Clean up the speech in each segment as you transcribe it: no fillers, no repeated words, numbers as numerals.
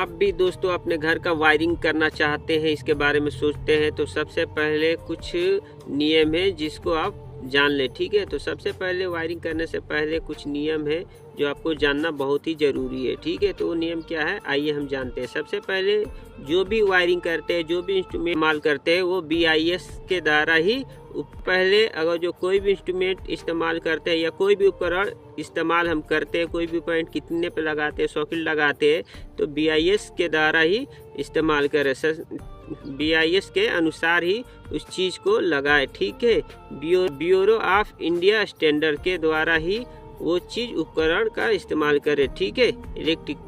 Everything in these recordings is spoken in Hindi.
आप भी दोस्तों अपने घर का वायरिंग करना चाहते हैं, इसके बारे में सोचते हैं, तो सबसे पहले कुछ नियम है जिसको आप जान लें। ठीक है, तो सबसे पहले वायरिंग करने से पहले कुछ नियम है जो आपको जानना बहुत ही ज़रूरी है। ठीक है, तो वो नियम क्या है आइए हम जानते हैं। सबसे पहले जो भी वायरिंग करते हैं, जो भी इंस्ट्रूमेंट इस्तेमाल करते हैं, वो BIS के द्वारा ही पहले अगर जो कोई भी इंस्ट्रूमेंट इस्तेमाल करते हैं या कोई भी उपकरण इस्तेमाल हम करते हैं, कोई भी उपकरण कितने पे लगाते हैं, सॉकेट लगाते हैं, तो BIS के द्वारा ही इस्तेमाल करें। BIS के अनुसार ही उस चीज़ को लगाए। ठीक है, ब्यूरो ऑफ इंडिया स्टैंडर्ड के द्वारा ही वो चीज़ उपकरण का इस्तेमाल करें। ठीक है, इलेक्ट्रिक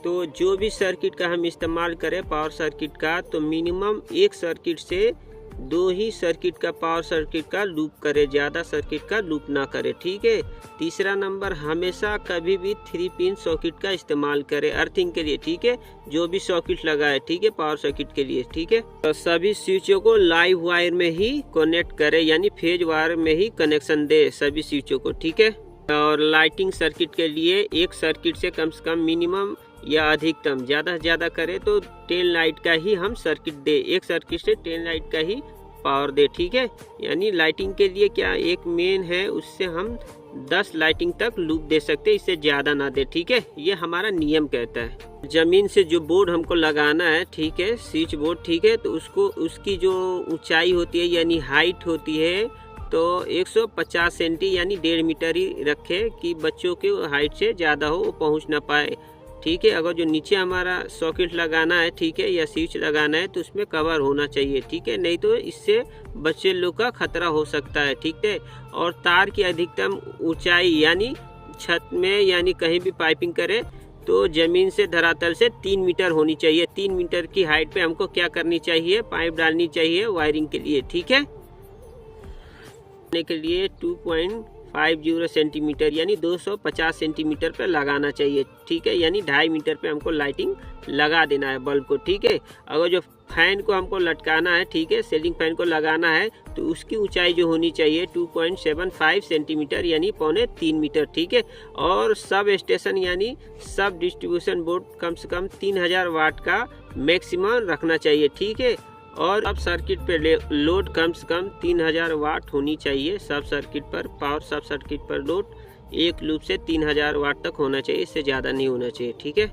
तो जो भी सर्किट का हम इस्तेमाल करें पावर सर्किट का, तो मिनिमम एक सर्किट से 2 ही सर्किट का पावर सर्किट का लूप करे, ज़्यादा सर्किट का लूप ना करे। ठीक है, तीसरा नंबर हमेशा कभी भी 3 पिन सॉकेट का इस्तेमाल करे अर्थिंग के लिए। ठीक है, जो भी सॉकेट लगाए, ठीक है, पावर सर्किट के लिए। ठीक है, तो सभी स्विचों को लाइव वायर में ही कनेक्ट करे, यानी फेज वायर में ही कनेक्शन दे सभी स्विचों को। ठीक है, और लाइटिंग सर्किट के लिए एक सर्किट से कम मिनिमम या अधिकतम ज़्यादा से ज़्यादा करे तो 10 लाइट का ही हम सर्किट दे, एक सर्किट से 10 लाइट का ही पावर दे। ठीक है, यानी लाइटिंग के लिए क्या एक मेन है, उससे हम 10 लाइटिंग तक लूप दे सकते हैं, इससे ज़्यादा ना दे। ठीक है, ये हमारा नियम कहता है। ज़मीन से जो बोर्ड हमको लगाना है, ठीक है, स्विच बोर्ड, ठीक है, तो उसको उसकी जो ऊंचाई होती है यानी हाइट होती है, तो 150 सेंटी यानी 1.5 मीटर ही रखे कि बच्चों के हाइट से ज़्यादा हो, वो पहुँच ना पाए। ठीक है, अगर जो नीचे हमारा सॉकेट लगाना है, ठीक है, या स्विच लगाना है, तो उसमें कवर होना चाहिए। ठीक है, नहीं तो इससे बच्चे लोग का खतरा हो सकता है। ठीक है, और तार की अधिकतम ऊंचाई यानी छत में यानी कहीं भी पाइपिंग करे तो जमीन से धरातल से 3 मीटर होनी चाहिए। 3 मीटर की हाइट पे हमको क्या करनी चाहिए, पाइप डालनी चाहिए वायरिंग के लिए। ठीक है, के लिए 2.50 सेंटीमीटर यानी 250 सेंटीमीटर पे लगाना चाहिए। ठीक है, यानी 2.5 मीटर पे हमको लाइटिंग लगा देना है बल्ब को। ठीक है, अगर जो फैन को हमको लटकाना है, ठीक है, सीलिंग फैन को लगाना है, तो उसकी ऊंचाई जो होनी चाहिए 2.75 सेंटीमीटर यानी 2.75 मीटर। ठीक है, और सब स्टेशन यानी सब डिस्ट्रीब्यूशन बोर्ड कम से कम 3000 वाट का मैक्सिमम रखना चाहिए। ठीक है, और अब सर्किट पे लोड कम से कम 3000 वाट होनी चाहिए। सब सर्किट पर पावर सब सर्किट पर लोड एक लूप से 3000 वाट तक होना चाहिए, इससे ज़्यादा नहीं होना चाहिए। ठीक है।